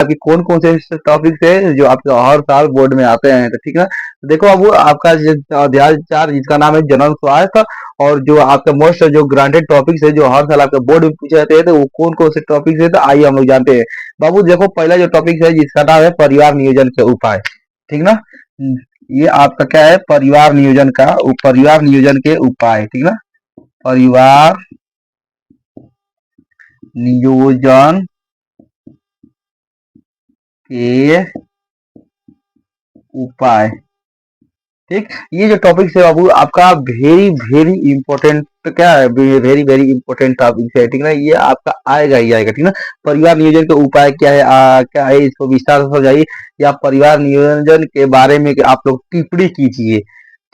कि कौन कौन से टॉपिक है जो आपके हर साल बोर्ड में आते हैं, तो ठीक है। तो देखो अब वो आपका अध्याय 4 जिसका नाम है जनरल स्वास्थ्य, और जो आपका मोस्ट जो ग्रांटेड टॉपिक्स है जो हर साल आपके बोर्ड में पूछे जाते हैं, तो वो कौन कौन से टॉपिक्स है, तो आइए हम लोग जानते हैं। बाबू देखो पहला जो टॉपिक है जिसका नाम है परिवार नियोजन के उपाय, ठीक ना। ये आपका क्या है, परिवार नियोजन के उपाय, ठीक ना। परिवार नियोजन के उपाय, ठीक। ये जो टॉपिक है बाबू आपका वेरी वेरी इंपॉर्टेंट, क्या है, वेरी वेरी इंपॉर्टेंट टॉपिक है, ठीक ना। ये आपका आएगा ही आएगा, ठीक ना। परिवार नियोजन के उपाय क्या है, क्या है, इसको विस्तार से समझाइए, या परिवार नियोजन के बारे में कि आप लोग टिप्पणी कीजिए,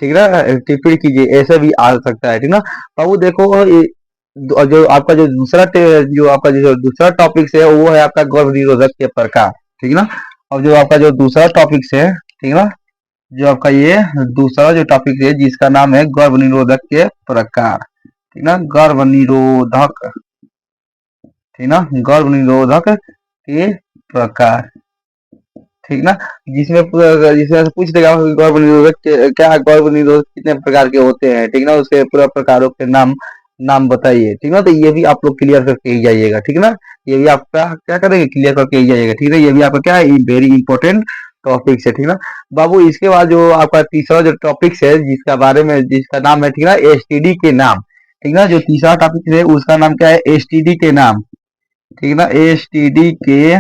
ठीक ना। टिप्पणी कीजिए, ऐसे भी आ सकता है, ठीक ना। बाबू देखो जो आपका जो आपका जो दूसरा टॉपिक है वो है आपका गर्भ निरोधक के प्रकार, ठीक ना। और जो आपका जो दूसरा टॉपिक है, ठीक ना, जो आपका ये दूसरा जो टॉपिक है जिसका नाम है गर्भ निरोधक के प्रकार, ठीक ना। गर्भ निरोधक, ठीक ना, गर्भ निरोधक के प्रकार, ठीक ना। जिसमें से पूछ देगा गर्भ निरोधक क्या है, गर्भ निरोधक कितने प्रकार के होते हैं, ठीक ना, उसके पूरा प्रकारों के नाम नाम बताइए, ठीक ना। तो ये भी आप लोग क्लियर करके ही जाइएगा, ठीक ना। ये भी आपका क्या करेंगे, क्लियर करके ही जाइएगा, ठीक है। ये भी आपका क्या है, वेरी इंपॉर्टेंट टॉपिक्स है, ठीक ना। बाबू इसके बाद जो आपका तीसरा जो टॉपिक्स है जिसका बारे में जिसका नाम है, ठीक ना, एसटीडी के नाम, ठीक ना। जो तीसरा टॉपिक है उसका नाम क्या है, एसटीडी के नाम, ठीक ना, एसटीडी के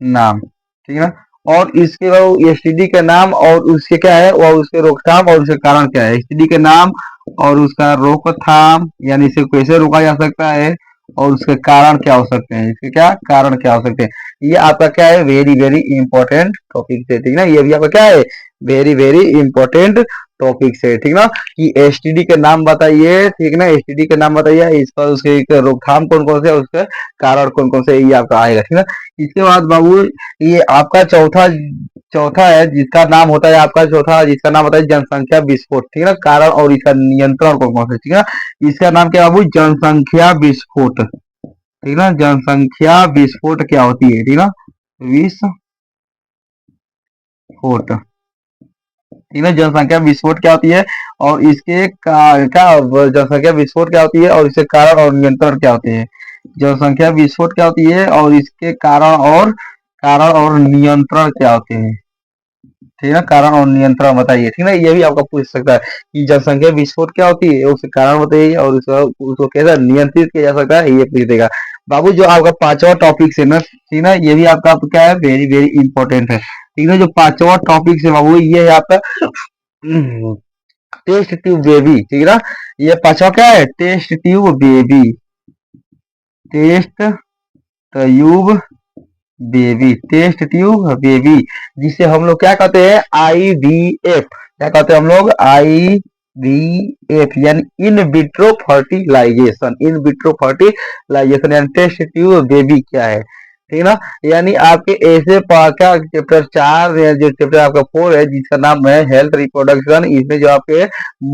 नाम, ठीक है। और इसके बाद एसटीडी का नाम और उसके क्या है, और उसके रोकथाम और उसके कारण क्या है, एसटीडी के नाम और उसका रोकथाम, यानी इसे कैसे रोका जा सकता है, और उसके कारण क्या हो सकते हैं, इसके क्या कारण क्या हो सकते हैं। ये आपका क्या है, वेरी वेरी इंपॉर्टेंट टॉपिक है, ठीक ना। ये भी आपका क्या है, वेरी वेरी इंपॉर्टेंट टॉपिक है, ठीक ना। कि एसटीडी के नाम बताइए, ठीक ना, एसटीडी के नाम बताइए, इस पर उसके रोकथाम कौन कौन से, उसके कारण कौन कौन से, ये आपका आएगा, ठीक ना। इसके बाद बाबू ये आपका चौथा चौथा है जिसका नाम होता है आपका चौथा जिसका नाम होता है जनसंख्या विस्फोट, ठीक है ना। कारण और इसका नियंत्रण कौन कौन से, ठीक है ना। इसका नाम क्या है बाबू, जनसंख्या विस्फोट, ठीक ना। जनसंख्या विस्फोट क्या होती है, ठीक ना, विस्फोट, ठीक है। जनसंख्या विस्फोट क्या होती है, और इसके क्या जनसंख्या विस्फोट क्या होती है, और इसके कारण और नियंत्रण क्या होते हैं। जनसंख्या विस्फोट क्या होती है, और इसके कारण और नियंत्रण क्या होते हैं, ठीक है। कारण और नियंत्रण बताइए, ठीक है। ये भी आपका पूछ सकता है कि जनसंख्या विस्फोट क्या होती है, उसके कारण बताइए, और उसको कैसे नियंत्रित किया जा सकता है, ये पूछ देगा। बाबू जो आपका पांचवा टॉपिक है ना, ठीक है, ये भी आपका क्या है, वेरी वेरी इंपॉर्टेंट है, ठीक है। जो पांचवा टॉपिक है बाबू ये है आपका टेस्ट ट्यूब बेबी, ठीक है ना। ये पांचवा क्या है, test tube baby, test tube baby, test tube baby, जिसे हम लोग क्या कहते हैं, आईवीएफ, क्या कहते हैं हम लोग, आईवीएफ, यानी in vitro fertilisation, in vitro fertilisation, यानी टेस्ट ट्यूब बेबी क्या है, ठीक है ना। यानी आपके ऐसे क्या चैप्टर 4 या जो चैप्टर आपका 4 है जिसका नाम है हेल्थ रिप्रोडक्शन, इसमें जो आपके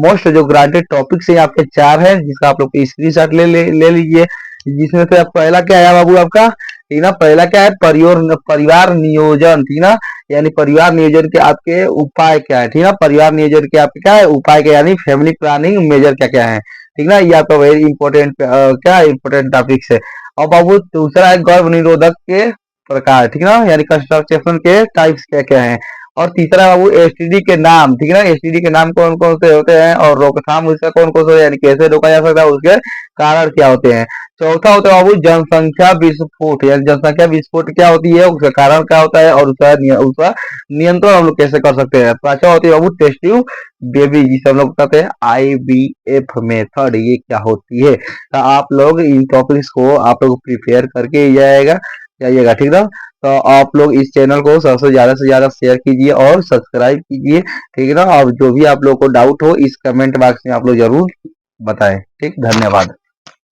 मोस्ट जो ग्रांटेड टॉपिक्स है आपके 4 है, जिसका आप लोग स्क्रीनशॉट ले लीजिए। जिसमें से पहला क्या है बाबू आपका, ठीक ना, पहला क्या है, परिवार नियोजन, ठीक ना। यानी परिवार नियोजन के आपके उपाय क्या है, ठीक ना। परिवार नियोजन के आपके क्या है उपाय क्या, यानी फैमिली प्लानिंग मेजर क्या क्या है, ठीक ना। ये आपका वेरी इंपॉर्टेंट क्या इंपॉर्टेंट टॉपिक्स है। और बाबू दूसरा है गर्भ निरोधक के प्रकार, ठीक ना, यानी कंस्ट्रक्शन के टाइप्स क्या क्या है। और तीसरा बाबू एसटीडी के नाम, ठीक है ना, एसटीडी के नाम कौन कौन से होते हैं, और रोकथाम उसका कौन कौन सा, यानी कैसे रोका जा सकता है, उसके कारण क्या होते हैं। चौथा होता है बाबू जनसंख्या विस्फोट, यानी जनसंख्या विस्फोट क्या होती है, उसका कारण क्या होता है, और उसका नियंत्रण हम लोग कैसे कर सकते हैं। पांचवा होती है बाबू टेस्ट ट्यूब बेबी, जिसे हम लोग कहते हैं आईवीएफ मेथड, ये क्या होती है। तो आप लोग इन टॉपिक्स को आप लोग प्रिपेयर करके ही जाइएगा, ठीक ना। तो आप लोग इस चैनल को सबसे ज्यादा से ज्यादा शेयर कीजिए और सब्सक्राइब कीजिए, ठीक है ना। और जो भी आप लोग को डाउट हो इस कमेंट बॉक्स में आप लोग जरूर बताएं, ठीक। धन्यवाद।